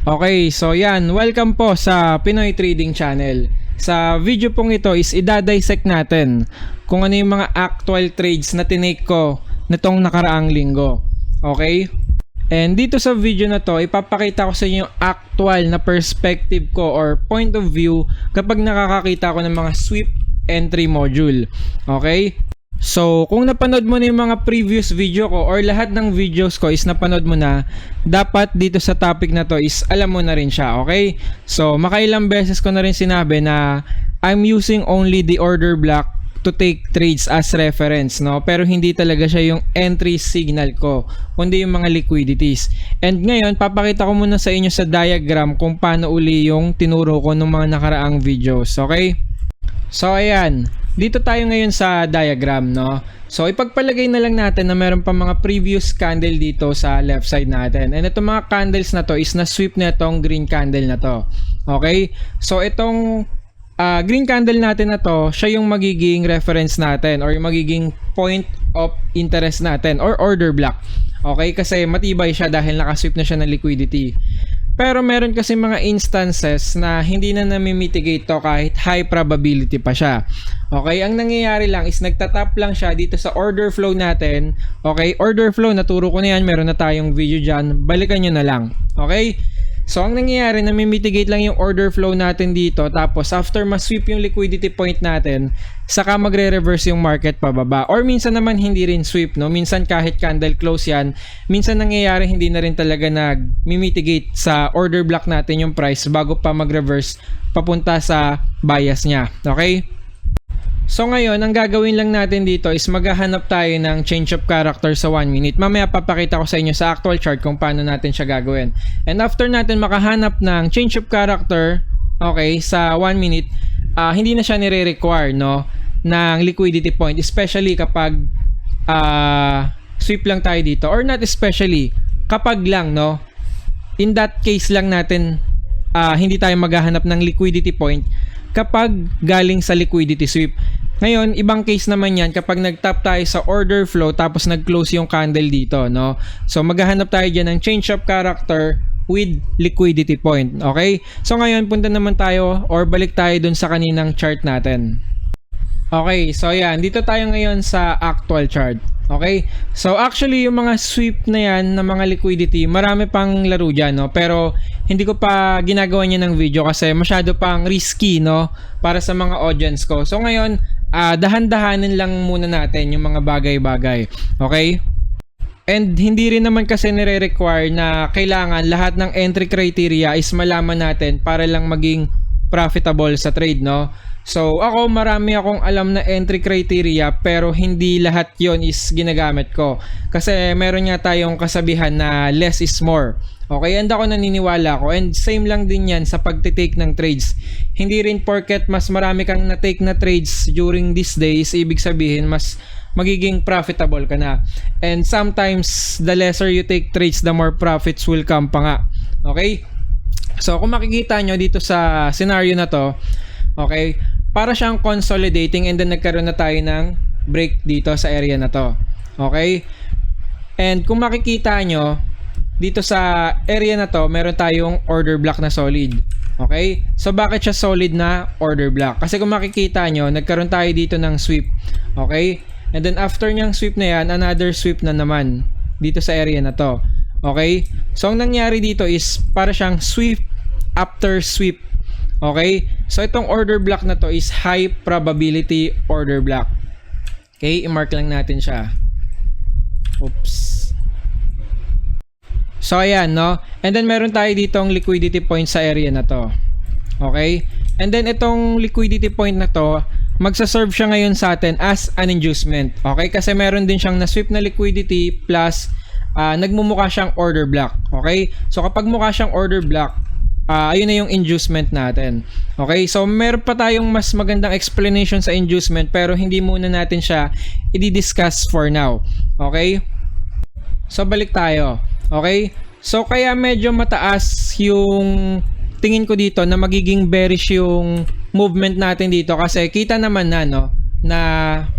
Okay, so yan, welcome po sa Pinoy Trading Channel. Sa video pong ito is idadissect natin kung ano yung mga actual trades na tinake ko nitong nakaraang linggo. Okay? And dito sa video na to, ipapakita ko sa inyo yung actual na perspective ko or point of view kapag nakakakita ko ng mga sweep entry module. Okay? So, kung napanood mo na yung mga previous video ko or lahat ng videos ko is napanood mo na, dapat dito sa topic na to is alam mo na rin siya, okay? So, makailang beses ko na rin sinabi na I'm using only the order block to take trades as reference, no? Pero hindi talaga siya yung entry signal ko, kundi yung mga liquidities. And ngayon, papakita ko muna sa inyo sa diagram kung paano uli yung tinuro ko ng mga nakaraang videos, okay? So, ayan. Dito tayo ngayon sa diagram, no? So, ipagpalagay na lang natin na meron pa mga previous candle dito sa left side natin. And itong mga candles na to is na-sweep na itong green candle na to. Okay? So, itong green candle natin na to, siya yung magiging reference natin or yung magiging point of interest natin or order block. Okay? Kasi matibay siya dahil nakasweep na siya ng liquidity. Pero meron kasi mga instances na hindi na nami-mitigate to kahit high probability pa siya. Okay, ang nangyayari lang is nagtatap lang siya dito sa order flow natin. Okay, order flow, naturo ko na yan, meron na tayong video dyan, balikan nyo na lang. Okay, so ang nangyayari, nami-mitigate lang yung order flow natin dito, tapos after ma-sweep yung liquidity point natin, saka magre-reverse yung market pababa. Or minsan naman hindi rin sweep, no? Minsan kahit candle close yan, minsan nangyayari hindi na rin talaga nag-mitigate sa order block natin yung price bago pa mag-reverse papunta sa bias niya. Okay? So ngayon, ang gagawin lang natin dito is maghahanap tayo ng change of character sa 1 minute. Mamaya papakita ko sa inyo sa actual chart kung paano natin siya gagawin. And after natin makahanap ng change of character, okay, sa 1 minute, hindi na siya nire-require, no, ng liquidity point, especially kapag sweep lang tayo dito, or not especially, kapag lang, no, in that case lang natin hindi tayo maghahanap ng liquidity point kapag galing sa liquidity sweep. Ngayon, ibang case naman yan kapag nag-tap tayo sa order flow tapos nag-close yung candle dito, no? So, maghahanap tayo dyan ng change of character with liquidity point, okay? So, ngayon, punta naman tayo or balik tayo dun sa kaninang chart natin. Okay, so yan, dito tayo ngayon sa actual chart. Okay? So actually yung mga sweep na yan na mga liquidity, marami pang laro dyan, no? Pero hindi ko pa ginagawa niya ng video kasi masyado pang risky, no? Para sa mga audience ko. So ngayon, dahan-dahanin lang muna natin yung mga bagay-bagay. Okay? And hindi rin naman kasi nire-require na kailangan lahat ng entry criteria is malaman natin para lang maging profitable sa trade, no? So ako, marami akong alam na entry criteria pero hindi lahat yon is ginagamit ko. Kasi meron nga tayong kasabihan na less is more. Okay, and ako naniniwala ko, and same lang din yan sa pagtitake ng trades. Hindi rin porket mas marami kang na-take na trades during these days, ibig sabihin mas magiging profitable ka na. And sometimes the lesser you take trades, the more profits will come pa nga. Okay? So kung makikita nyo dito sa scenario na to, okay, para siyang consolidating and then nagkaroon na tayo ng break dito sa area na to. Okay? And kung makikita nyo, dito sa area na to, meron tayong order block na solid. Okay? So bakit siya solid na order block? Kasi kung makikita nyo, nagkaroon tayo dito ng sweep. Okay? And then after niyang sweep na yan, another sweep na naman dito sa area na to. Okay? So ang nangyari dito is para siyang sweep after sweep. Okay? So itong order block na to is high probability order block. Okay? I-mark lang natin siya. Oops. So ayan, no? And then meron tayo ditong liquidity point sa area na to. Okay? And then itong liquidity point na to, magsaserve siya ngayon sa atin as an inducement. Okay? Kasi meron din siyang na-sweep na liquidity plus nagmumukha siyang order block. Okay? So kapag mukha siyang order block, ayun na yung inducement natin. Okay? So meron pa tayong mas magandang explanation sa inducement pero hindi muna natin siya i-discuss for now. Okay? So balik tayo. Okay? So kaya medyo mataas yung tingin ko dito na magiging bearish yung movement natin dito kasi kita naman na, no, na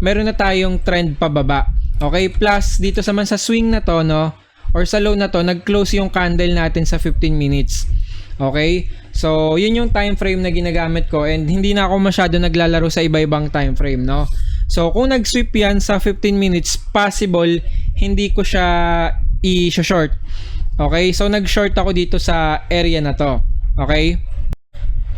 meron na tayong trend pababa. Okay? Plus dito naman sa swing na to, no, or sa low na to, nag-close yung candle natin sa 15 minutes. Okay? So, yun yung time frame na ginagamit ko, and hindi na ako masyado naglalaro sa iba-ibang time frame, no? So, kung nag-sweep yan sa 15 minutes, possible hindi ko siya i-short. Okay? So, nag-short ako dito sa area na to. Okay?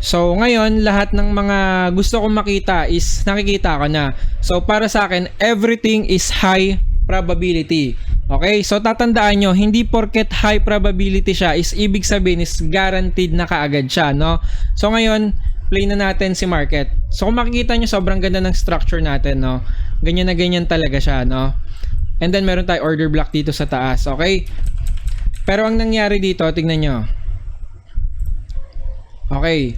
So, ngayon, lahat ng mga gusto kong makita is nakikita ko na. So, para sa akin, everything is high probability. Okay? So, tatandaan nyo, hindi porket high probability siya is ibig sabihin is guaranteed na kaagad siya, no? So, ngayon, play na natin si market. So, kung makikita nyo, sobrang ganda ng structure natin, no? Ganyan na ganyan talaga siya, no? And then, meron tayo order block dito sa taas, okay? Pero, ang nangyari dito, tignan nyo. Okay.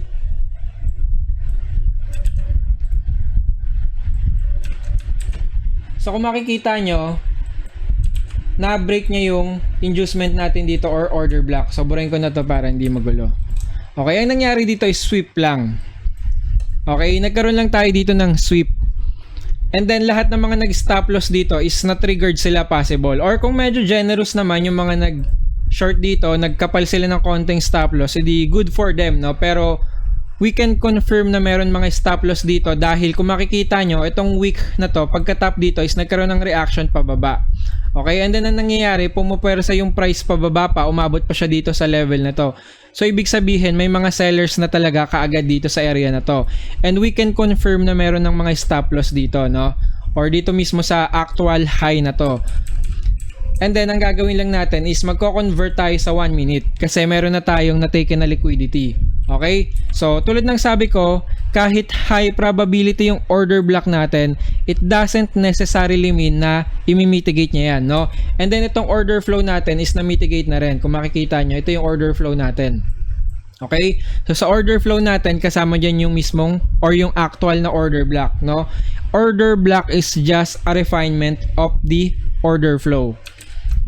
So, kung makikita nyo, na-break niya yung inducement natin dito or order block. So, burahin ko na to para hindi magulo. Okay, ang nangyari dito is sweep lang. Okay, nagkaroon lang tayo dito ng sweep. And then, lahat ng mga nag-stop loss dito is na-triggered sila possible. Or kung medyo generous naman yung mga nag-short dito, nagkapal sila ng konting stop loss, edi good for them, no? Pero, we can confirm na meron mga stop loss dito dahil kung makikita nyo, itong week na to, pagka-top dito is nagkaroon ng reaction pababa. Okay, and then ang nangyayari, pumupwersa yung price pababa pa, umabot pa siya dito sa level na to. So, ibig sabihin, may mga sellers na talaga kaagad dito sa area na to. And we can confirm na meron ng mga stop loss dito, no? Or dito mismo sa actual high na to. And then, ang gagawin lang natin is magko-convert tayo sa 1 minute kasi meron na tayong na-taken na liquidity. Okay? So, tulad ng sabi ko, kahit high probability yung order block natin, it doesn't necessarily mean na i-mitigate niya yan, no? And then, itong order flow natin is na-mitigate na rin. Kung makikita nyo, ito yung order flow natin. Okay? So, sa order flow natin, kasama dyan yung mismong or yung actual na order block, no? Order block is just a refinement of the order flow.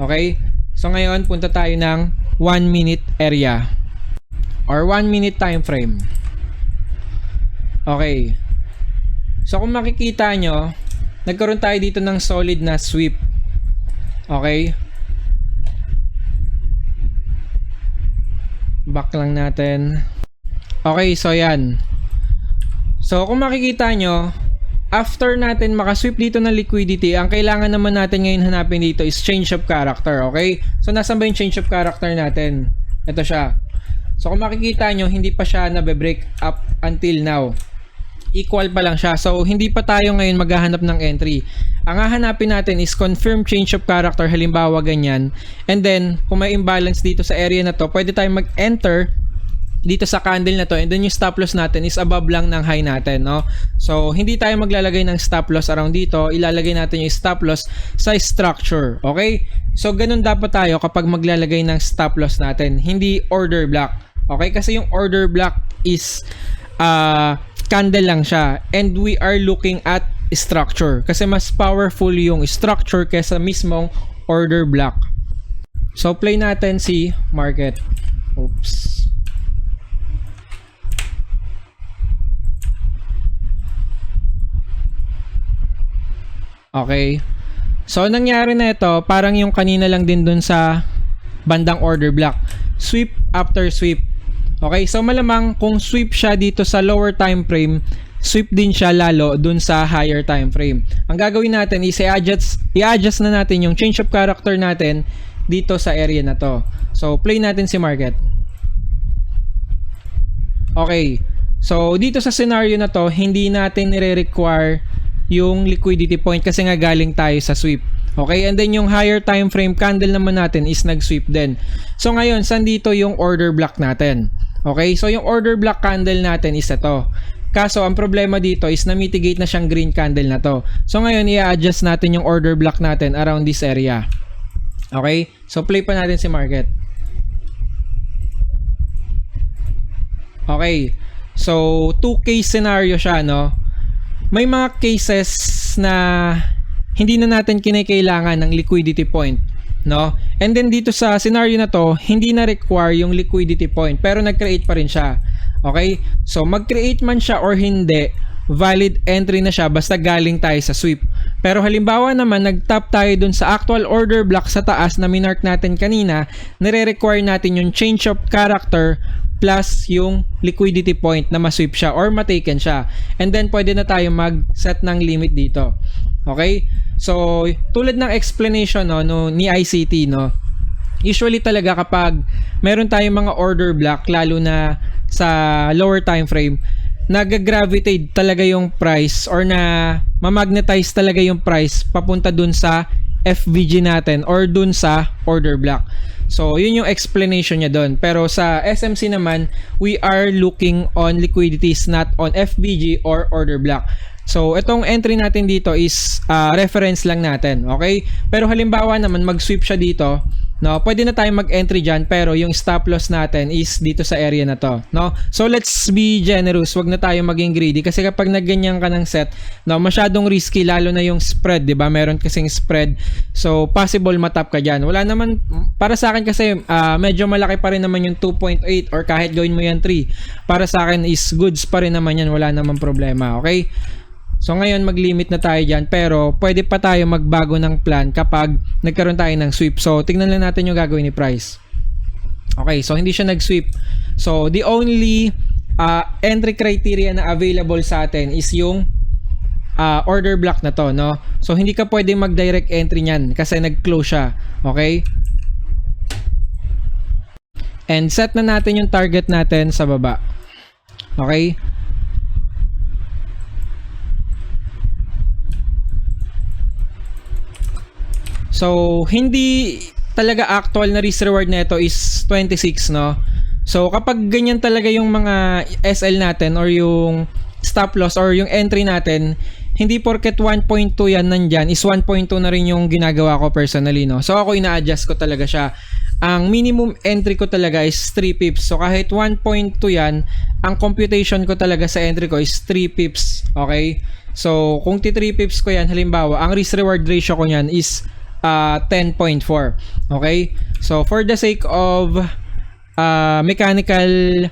Okay? So, ngayon, punta tayo ng 1 minute area or 1 minute time frame. Okay. So, kung makikita nyo, nagkaroon tayo dito ng solid na sweep. Okay? Back lang natin. Okay, so yan. So, kung makikita nyo, after natin makasweep dito ng liquidity, ang kailangan naman natin ngayon hanapin dito is change of character, okay? So, nasan ba yung change of character natin? Ito siya. So, kung makikita nyo, hindi pa siya nabe-break up until now. Equal pa lang siya. So, hindi pa tayo ngayon maghahanap ng entry. Ang hahanapin natin is confirm change of character, halimbawa ganyan. And then, kung may imbalance dito sa area na to, pwede tayong mag-enter dito sa candle na to, and then yung stop loss natin is above lang ng high natin, no? So, hindi tayo maglalagay ng stop loss around dito, ilalagay natin yung stop loss sa structure, okay? So, ganun dapat tayo kapag maglalagay ng stop loss natin, hindi order block, okay? Kasi yung order block is candle lang siya, and we are looking at structure, kasi mas powerful yung structure kesa mismong order block. So, play natin si market. Oops. Okay. So, nangyari na ito, parang yung kanina lang din dun sa bandang order block. Sweep after sweep. Okay. So, malamang kung sweep siya dito sa lower time frame, sweep din siya lalo dun sa higher time frame. Ang gagawin natin is i-adjust na natin yung change of character natin dito sa area na to. So, play natin si market. Okay. So, dito sa scenario na to, hindi natin nire-require yung liquidity point kasi nga galing tayo sa sweep. Okay, and then yung higher time frame candle naman natin is nag-sweep din. So ngayon, saan dito yung order block natin? Okay, so yung order block candle natin is ito. Kaso ang problema dito is na-mitigate na siyang green candle na to. So ngayon, i-adjust natin yung order block natin around this area. Okay, so play pa natin si market. Okay, so 2-case scenario siya, no? May mga cases na hindi na natin kinakailangan ng liquidity point, no? And then dito sa scenario na to, hindi na require yung liquidity point, pero nag-create pa rin siya. Okay? So, mag-create man siya or hindi, valid entry na siya basta galing tayo sa sweep. Pero halimbawa naman, nag-tap tayo dun sa actual order block sa taas na minark natin kanina, nire-require natin yung change of character plus yung liquidity point na ma-sweep siya or ma-taken siya. And then, pwede na tayo mag-set ng limit dito. Okay? So, tulad ng explanation ni ICT, usually talaga kapag meron tayong mga order block, lalo na sa lower time frame, nag-gravitate talaga yung price or na mamagnetize talaga yung price papunta dun sa FVG natin or dun sa order block. So, yun yung explanation niya dun. Pero sa SMC naman, we are looking on liquidities, not on FVG or order block. So, itong entry natin dito is reference lang natin, okay? Pero halimbawa naman, mag-sweep siya dito, pwede na tayo mag-entry dyan, pero yung stop loss natin is dito sa area na to, So, let's be generous, wag na tayo maging greedy, kasi kapag nagganyan ka ng set, masyadong risky, lalo na yung spread, di ba? Meron kasing spread, so, possible matap ka dyan. Wala naman, para sa akin kasi, medyo malaki pa rin naman yung 2.8 or kahit gawin mo yan 3, para sa akin is goods pa rin naman yan, wala naman problema, okay? So ngayon mag-limit na tayo dyan, pero pwede pa tayo magbago ng plan kapag nagkaroon tayo ng sweep. So tignan lang natin yung gagawin ni Price. Okay, so hindi siya nag-sweep. So the only entry criteria na available sa atin is yung order block na to, So hindi ka pwedeng mag-direct entry niyan kasi nag-close siya. Okay? And set na natin yung target natin sa baba. Okay? So, hindi talaga actual na risk reward nito is 26, So, kapag ganyan talaga yung mga SL natin or yung stop loss or yung entry natin, hindi porket 1.2 yan nandyan, is 1.2 na rin yung ginagawa ko personally, So, ako ina-adjust ko talaga siya. Ang minimum entry ko talaga is 3 pips. So, kahit 1.2 yan, ang computation ko talaga sa entry ko is 3 pips. Okay? So, kung 3 pips ko yan, halimbawa, ang risk reward ratio ko yan is 10.4. Okay? So, for the sake of mechanical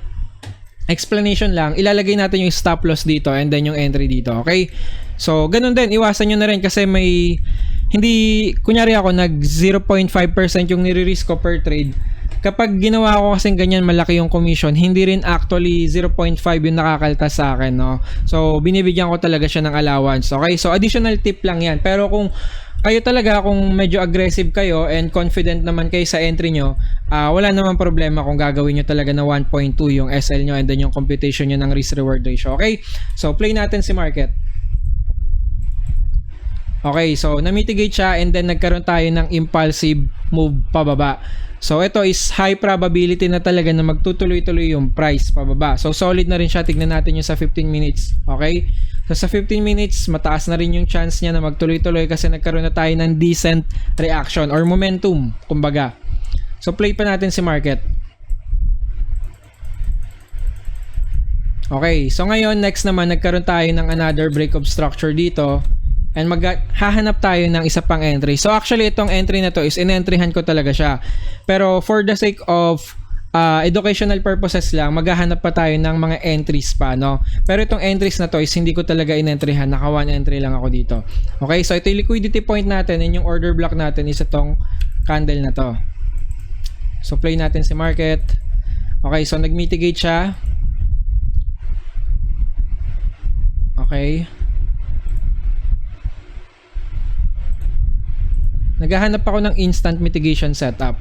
explanation lang, ilalagay natin yung stop loss dito and then yung entry dito. Okay? So, ganun din. Iwasan nyo na rin kasi may hindi, kunyari ako, nag 0.5% yung nire-risk ko per trade. Kapag ginawa ko kasing ganyan, malaki yung commission, hindi rin actually 0.5 yung nakakaltas sa akin, So, binibigyan ko talaga siya ng allowance. Okay? So, additional tip lang yan. Pero kung kayo talaga, kung medyo aggressive kayo and confident naman kayo sa entry nyo, wala naman problema kung gagawin nyo talaga na 1.2 yung SL nyo and then yung computation nyo ng risk reward ratio. Okay? So, play natin si market. Okay, so na-mitigate siya and then nagkaroon tayo ng impulsive move pababa. So, ito is high probability na talaga na magtutuloy-tuloy yung price pababa. So, solid na rin siya. Tignan natin yung sa 15 minutes. Okay? So, sa 15 minutes, mataas na rin yung chance niya na magtuloy-tuloy kasi nagkaroon na tayo ng decent reaction or momentum, kumbaga. So, play pa natin si market. Okay, so ngayon, next naman, nagkaroon tayo ng another break of structure dito. And hahanap tayo ng isa pang entry. So actually itong entry na to is in-entryhan ko talaga siya. Pero for the sake of educational purposes lang, maghahanap pa tayo ng mga entries pa, Pero itong entries na to is hindi ko talaga in-entryhan. Naka 1 entry lang ako dito. Okay, so ito yung liquidity point natin and yung order block natin is itong candle na to. So play natin si market. Okay, so nag-mitigate siya. Okay. Naghahanap ako ng instant mitigation setup.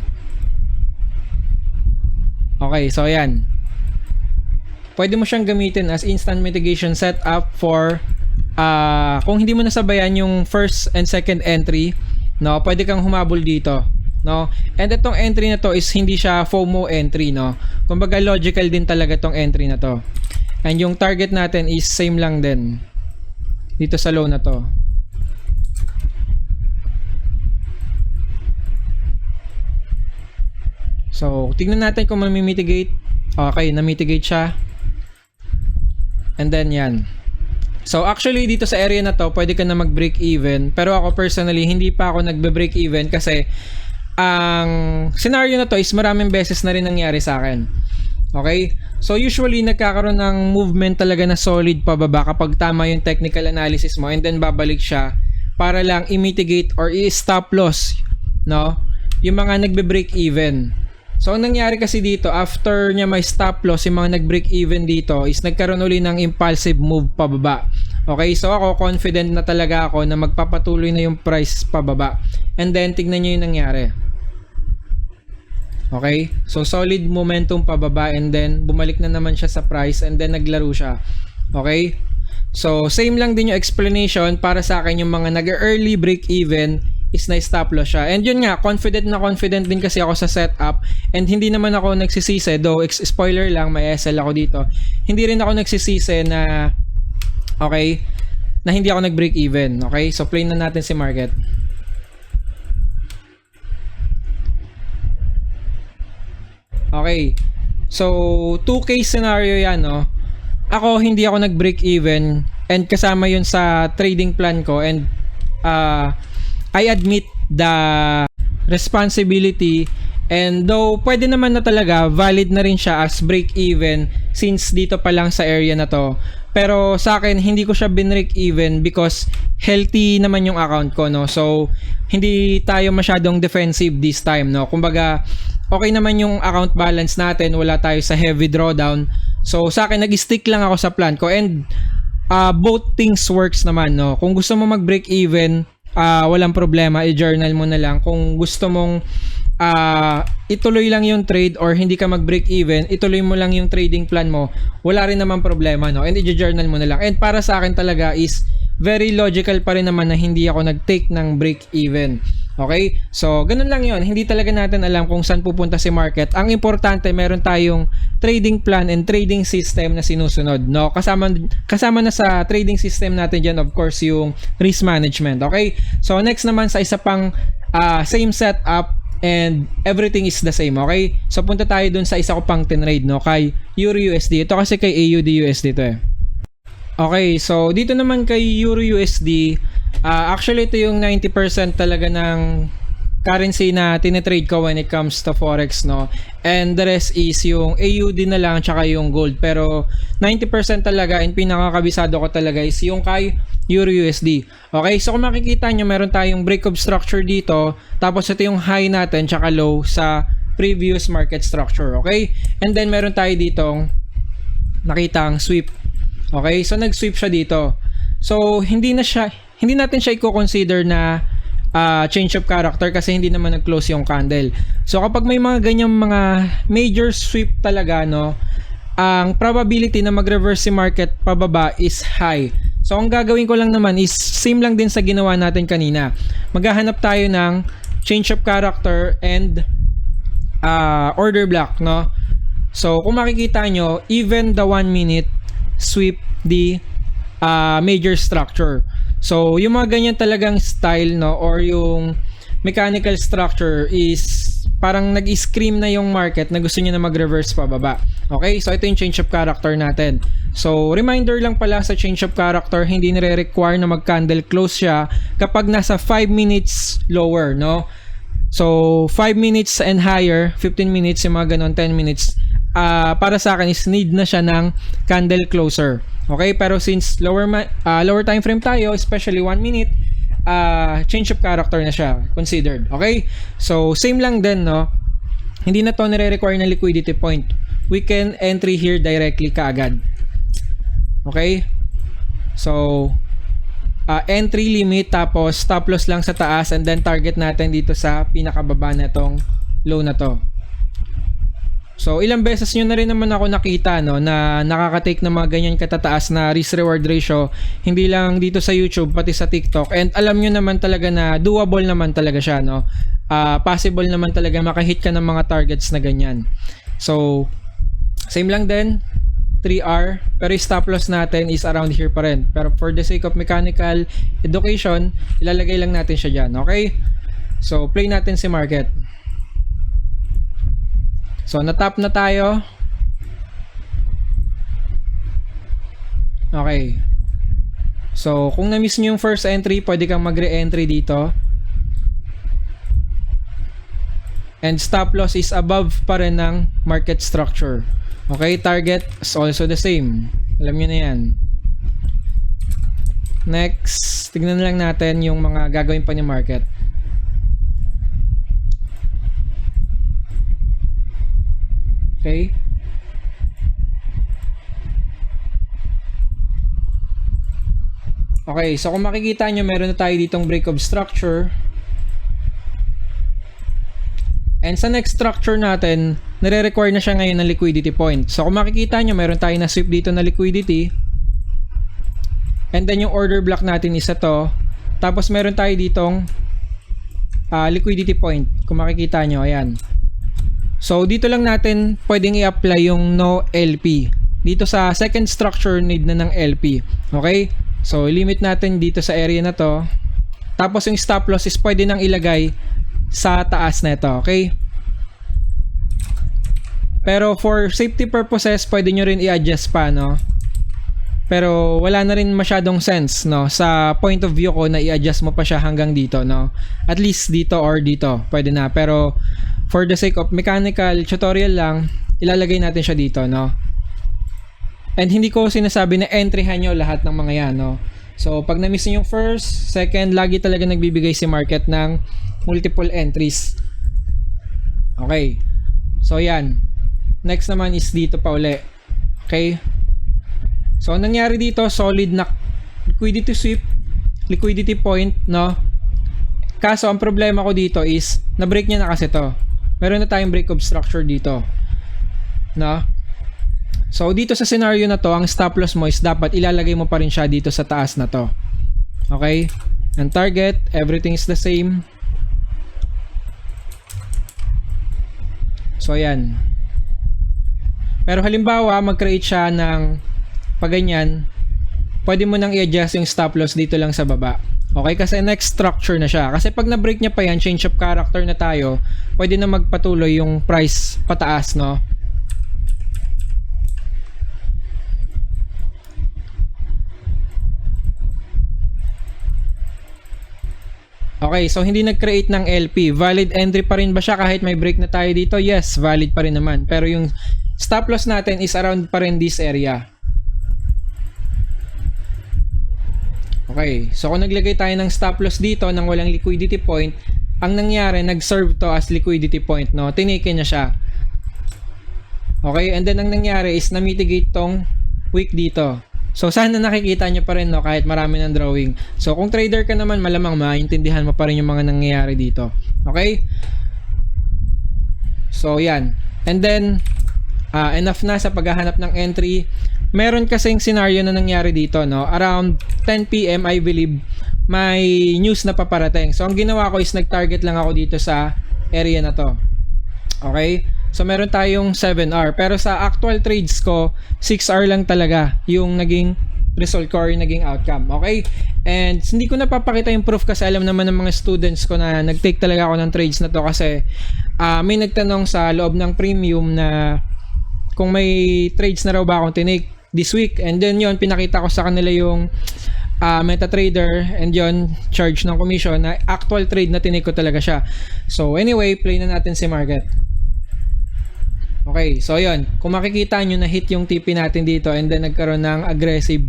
Okay, so ayan. Pwede mo siyang gamitin as instant mitigation setup for kung hindi mo nasabayan yung first and second entry, pwede kang humabol dito, And itong entry na to is hindi siya FOMO entry, Kumbaga logical din talaga tong entry na to. And yung target natin is same lang din dito sa low na to. So, tignan natin kung mamimitigate. Okay, na-mitigate siya. And then, yan. So, actually, dito sa area na to, pwede ka na mag-break even. Pero ako personally, hindi pa ako nagbe-break even kasi ang scenario na to is maraming beses na rin nangyari sa akin. Okay? So, usually, nagkakaroon ng movement talaga na solid pababa kapag tama yung technical analysis mo and then babalik siya para lang i-mitigate or i-stop loss, no, yung mga nagbe-break even. So ang nangyari kasi dito, after niya may stop loss yung mga nag-break even dito, is nagkaroon uli ng impulsive move pababa. Okay, so ako confident na talaga ako na magpapatuloy na yung price pababa. And then tignan niyo yung nangyari. Okay, so solid momentum pababa, and then bumalik na naman siya sa price, and then naglaro siya. Okay, so same lang din yung explanation para sa akin. Yung mga nag-early break even is na stop loss siya. And yun nga, confident din kasi ako sa setup, and hindi naman ako nagsisisi, though spoiler lang, may SL ako dito, hindi rin ako nagsisisi na okay, na hindi ako nag-break even. Okay, so play na natin si market. Okay, so 2 case scenario yan, no. Ako hindi ako nag-break even, and kasama yun sa trading plan ko, and I admit the responsibility, and though pwede naman na talaga, valid na rin siya as break even since dito pa lang sa area na to. Pero sa akin, hindi ko siya binreak even because healthy naman yung account ko, no. So hindi tayo masyadong defensive this time, no. Kumbaga okay naman yung account balance natin, wala tayo sa heavy drawdown. So sa akin, nag-stick lang ako sa plan ko, and both things works naman, no. Kung gusto mo mag-break even, walang problema, i-journal mo na lang. Kung gusto mong ituloy lang yung trade or hindi ka mag-break even, ituloy mo lang yung trading plan mo, wala rin naman problema, no. And i-journal mo na lang. And para sa akin talaga is very logical pa rin naman na hindi ako nag-take ng break even. Okay? So, ganun lang yon. Hindi talaga natin alam kung saan pupunta si market. Ang importante, meron tayong trading plan and trading system na sinusunod, no? Kasama na sa trading system natin dyan, of course, yung risk management. Okay? So, next naman sa isa pang same setup and everything is the same. Okay? So, punta tayo dun sa isa ko pang tinrade, no? Kay EURUSD. Ito kasi kay AUDUSD to eh. Okay, so dito naman kay EURUSD, actually ito yung 90% talaga ng currency na tinitrade ko when it comes to forex, no. And the rest is yung AUD na lang tsaka yung gold. Pero 90% talaga, and pinakakabisado ko talaga is yung kay EURUSD. Okay, so kung makikita nyo, meron tayong break of structure dito, tapos ito yung high natin tsaka low sa previous market structure. Okay, and then meron tayo ditong nakitang sweep. Okay, so nag-sweep siya dito. So hindi natin siya i-consider na change of character kasi hindi naman nag-close yung candle. So kapag may mga ganyang mga major sweep talaga, no, ang probability na mag-reverse si market pababa is high. So ang gagawin ko lang naman is same lang din sa ginawa natin kanina. Maghahanap tayo ng change of character and order block, no. So kung makikita nyo, even the 1 minute sweep the major structure. So yung mga ganyan talagang style, no, or yung mechanical structure is parang nag-scream na yung market na gusto niya na mag-reverse pababa. Okay, so ito yung change of character natin. So reminder lang pala sa change of character, hindi nire-require na mag-candle close siya kapag nasa 5 minutes lower, no. So 5 minutes and higher, 15 minutes, yung mga ganon, 10 minutes, para sa akin is need na siya ng candle closer. Okay, pero since lower time frame tayo, especially 1 minute, change of character na siya considered. Okay, so same lang din, no. Hindi na to nire-require na liquidity point. We can entry here directly kaagad. Okay, so entry limit, tapos stop loss lang sa taas, and then target natin dito sa pinakababa na tong low na to. So ilang beses nyo na rin naman ako nakita, no, na nakaka-take ng mga ganyan katataas na risk-reward ratio, hindi lang dito sa YouTube, pati sa TikTok. And alam nyo naman talaga na doable naman talaga siya, no. Possible naman talaga makahit ka ng mga targets na ganyan. So same lang din, 3R, pero stop loss natin is around here pa rin. Pero for the sake of mechanical education, ilalagay lang natin siya dyan. Okay, so play natin si market. So natap na tayo. Okay, so kung na-miss nyo yung first entry, pwede kang mag-re-entry dito. And stop loss is above pa rin ng market structure. Okay, target is also the same. Alam nyo na yan. Next, tignan lang natin yung mga gagawin pa ni market. Okay. Okay, so kung makikita nyo, meron na tayo ditong break of structure. And sa next structure natin, nare-require na siya ngayon ng liquidity point. So kung makikita nyo, meron tayo na sweep dito na liquidity. And then yung order block natin is ito. Tapos meron tayo ditong liquidity point. Kung makikita nyo, ayan. So dito lang natin pwedeng i-apply yung no LP. Dito sa second structure, need na ng LP. Okay? So limit natin dito sa area na to. Tapos yung stop loss is pwede nang ilagay sa taas na ito. Okay? Pero for safety purposes, pwede nyo rin i-adjust pa, no? Pero wala na rin masyadong sense, no? Sa point of view ko na i-adjust mo pa siya hanggang dito, no? At least dito or dito, pwede na. Pero for the sake of mechanical tutorial lang, ilalagay natin siya dito, no? And hindi ko sinasabi na entryhan nyo lahat ng mga yan, no? So pag na-miss nyo yung first, second, lagi talaga nagbibigay si market ng multiple entries. Okay. So yan. Next naman is dito pa uli. Okay. So, nangyari dito, solid na liquidity sweep, liquidity point, no? Kaso, ang problema ko dito is, na-break niya na kasi to. Meron na tayong break of structure dito. No? So, dito sa scenario na to, ang stop loss mo is dapat ilalagay mo pa rin siya dito sa taas na to. Okay? Ang target, everything is the same. So, ayan. Pero halimbawa, mag-create siya ng pag ganyan, pwede mo nang i-adjust yung stop loss dito lang sa baba. Okay? Kasi next structure na siya. Kasi pag na-break niya pa yan, change of character na tayo, pwede na magpatuloy yung price pataas, no? Okay, so hindi nag-create ng LP. Valid entry pa rin ba siya kahit may break na tayo dito? Yes, valid pa rin naman. Pero yung stop loss natin is around pa rin this area. Okay, so kung naglagay tayo ng stop loss dito nang walang liquidity point, ang nangyari, nag-serve to as liquidity point, no? Tinake niya siya. Okay, and then ang nangyari is na-mitigate tong wick dito. So sana nakikita nyo pa rin, no, kahit marami ng drawing. So kung trader ka naman, malamang maintindihan mo pa rin yung mga nangyayari dito. Okay? So yan. And then enough na sa paghahanap ng entry. Meron kasing scenario na nangyari dito, no? Around 10 PM, I believe, may news na paparating. So ang ginawa ko is nag-target lang ako dito sa area na to. Okay? So meron tayong 7R, pero sa actual trades ko 6R lang talaga yung naging result ko or yung naging outcome. Okay? And hindi ko napapakita yung proof kasi alam naman ng mga students ko na nag-take talaga ako ng trades na to kasi may nagtanong sa loob ng premium na kung may trades na raw ba akong tinake this week, and then yon pinakita ko sa kanila yung MetaTrader, and yon charge ng commission na actual trade na tinake ko talaga siya. So anyway, play na natin si market. Okay, so yon, kung makikita nyo na hit yung TP natin dito and then nagkaroon ng aggressive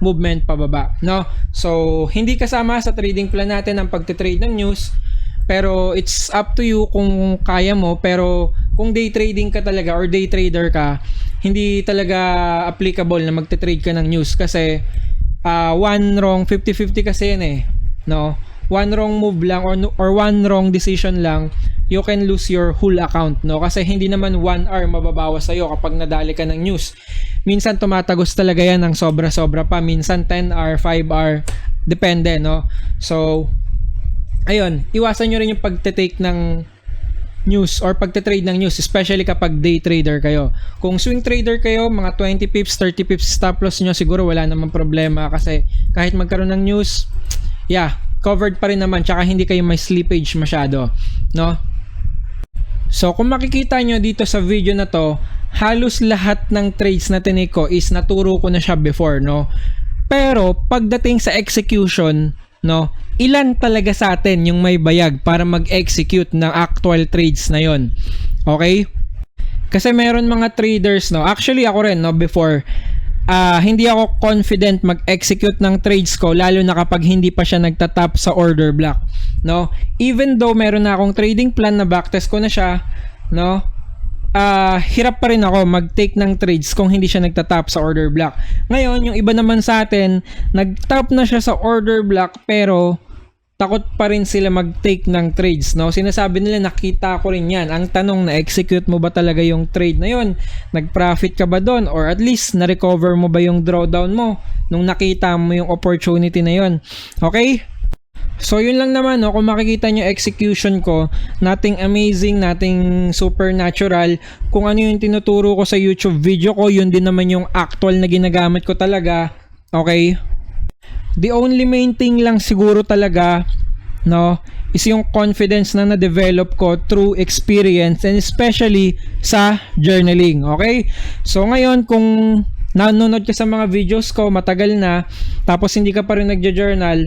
movement pababa, no? So hindi kasama sa trading plan natin ang pagtitrade ng news, pero it's up to you kung kaya mo. Pero kung day trading ka talaga or day trader ka, hindi talaga applicable na magte-trade ka ng news kasi one wrong 50-50 kasi yan eh, no? One wrong move lang or one wrong decision lang, you can lose your whole account, no? Kasi hindi naman 1 hour mababawas sa'yo kapag nadali ka ng news. Minsan tumatagos talaga yan ng sobra-sobra pa, minsan 10 hour, 5 hour, depende, no? So ayun, iwasan nyo rin yung pagte-take ng news or pagte-trade ng news, especially kapag day trader kayo. Kung swing trader kayo, mga 20 pips, 30 pips stop loss nyo, siguro wala namang problema kasi kahit magkaroon ng news, yeah, covered pa rin naman, tsaka hindi kayo may slippage masyado, no? So kung makikita nyo dito sa video na to, halos lahat ng trades na tinake ko is naturo ko na siya before, no? Pero pagdating sa execution, no, ilan talaga sa atin yung may bayag para mag-execute ng actual trades na yon. Okay? Kasi meron mga traders, no, actually ako rin, no, before hindi ako confident mag-execute ng trades ko lalo na kapag hindi pa siya nagtatap sa order block, no? Even though meron na akong trading plan na backtest ko na siya, no? Hirap pa rin ako mag-take ng trades kung hindi siya nagtatap sa order block. Ngayon, yung iba naman sa atin, nagtap na siya sa order block pero takot pa rin sila mag-take ng trades, no? Sinasabi nila, nakita ko rin yan. Ang tanong, na-execute mo ba talaga yung trade na yun? Nag-profit ka ba doon? Or at least, na-recover mo ba yung drawdown mo nung nakita mo yung opportunity na yun? Okay? So, yun lang naman, no? Kung makikita nyo execution ko, nothing amazing, nothing supernatural. Kung ano yung tinuturo ko sa YouTube video ko, yun din naman yung actual na ginagamit ko talaga. Okay? The only main thing lang siguro talaga, no, is yung confidence na na-develop ko through experience and especially sa journaling. Okay? So ngayon, kung nanonood ka sa mga videos ko matagal na, tapos hindi ka pa rin nagja-journal,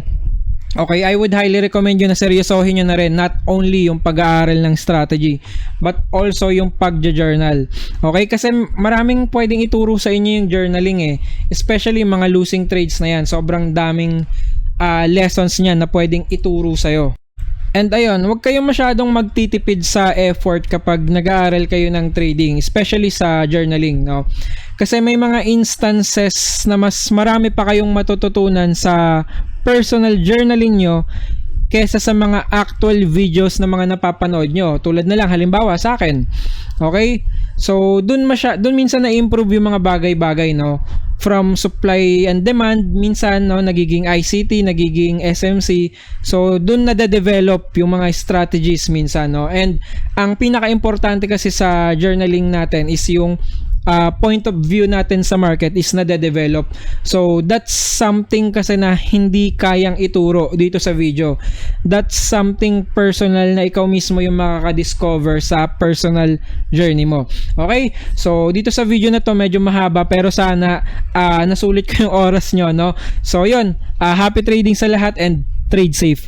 okay, I would highly recommend you na seryosohin nyo na rin not only yung pag-aaral ng strategy but also yung pag-journal. Okay, kasi maraming pwedeng ituro sa inyo yung journaling especially yung mga losing trades na yan. Sobrang daming lessons niyan na pwedeng ituro sa'yo. And ayun, huwag kayong masyadong magtitipid sa effort kapag nag-aaral kayo ng trading, especially sa journaling, no? Kasi may mga instances na mas marami pa kayong matututunan sa personal journaling nyo kesa sa mga actual videos na mga napapanood nyo. Tulad na lang halimbawa sa akin. Okay? So, dun minsan na-improve yung mga bagay-bagay, no? From supply and demand, minsan, no, nagiging ICT, nagiging SMC. So, dun nade-develop yung mga strategies minsan, no? And ang pinaka-importante kasi sa journaling natin is yung point of view natin sa market is nade-develop. So, that's something kasi na hindi kayang ituro dito sa video. That's something personal na ikaw mismo yung makaka-discover sa personal journey mo. Okay? So, dito sa video na to medyo mahaba pero sana nasulit ko yung oras nyo, no? So, yun. Happy trading sa lahat and trade safe.